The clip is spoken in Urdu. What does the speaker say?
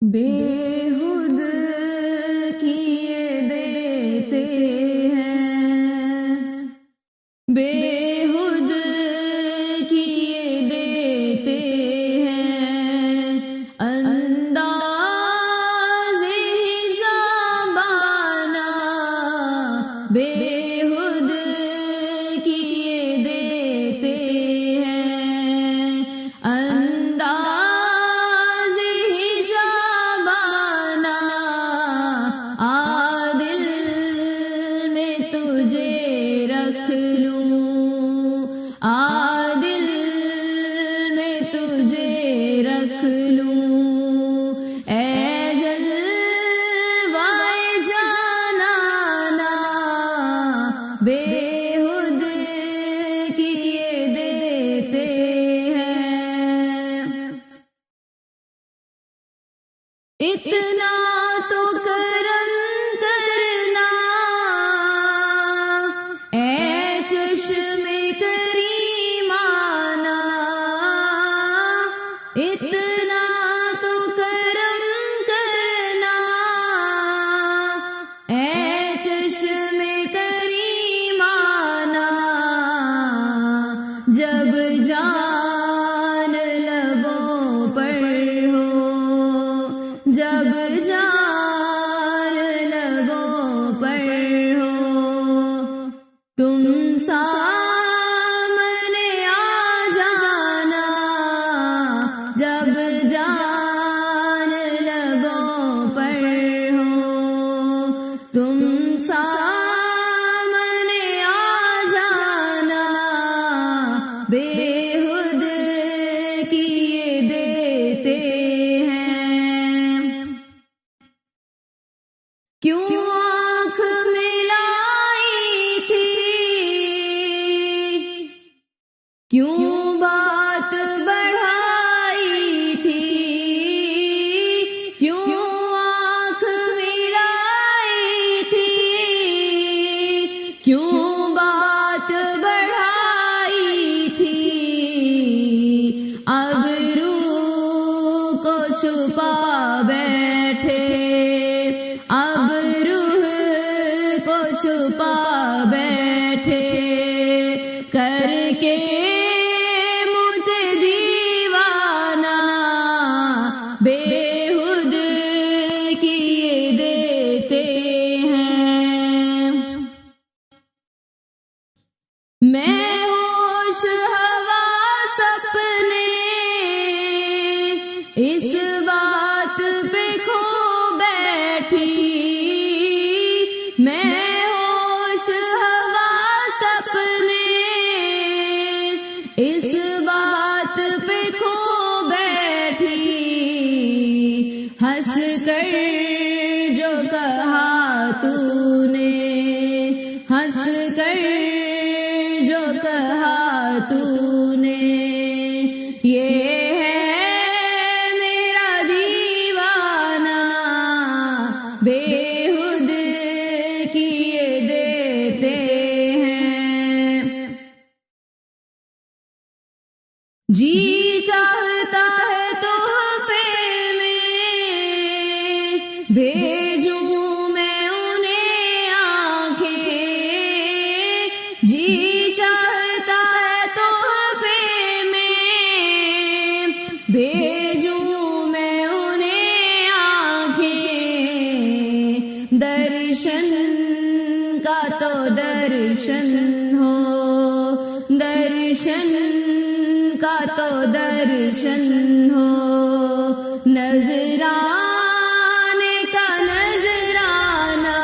بےخود کیے دیتے ہیں، بےخود کیے دیتے ہیں، انداز جبانہ بےخود کیے دیتے ہیں، انداز جبانہ عادل میں تجھے رکھ لوں، عادل میں تجھے رکھ لوں، اے جلوائے جانانا بےخود کیے دیتے ہیں۔ اتنا تو کرم کرنا اے چشم کریمانہ، اتنا تو کرم کرنا اے چشم کریمانہ، جب جان لبوں پر ہو، جب جان لبوں پر ہو، تم سامنے آ جانا، جب جان لبوں پر ہو، تم سامنے آ جانا، بےخود کیے دیتے ہیں۔ کیوں آنکھ ملائی تھی، کیوں بات بڑھائی تھی، کیوں آنکھ ملائی تھی، کیوں بات بڑھائی تھی، اب روح کو چھپا بیٹھے، اب روح کو چھپا بیٹھے، کر کے مجھے دیوانہ بےخود کیے دیتے ہیں۔ میں ہوش حواس اپنے اس بات پہ کھو بیٹھی، میں ہوش حواس اپنے اس بات پہ کھو بیٹھی، ہنس کر جو کہا تو نے، ہنس کر جو کہا تو نے، یہ ہے میرا دیوانہ بےخود کیے دیتے ہیں۔ جی چاہتا ہے تحفے میں بھیجوں میں انہیں آنکھیں، جی چاہتا ہے تحفے میں بھیجوں میں انہیں آنکھیں، درشن کا تو درشن ہو، درشن کا تو درشن ہو، نظرانے کا نظرانہ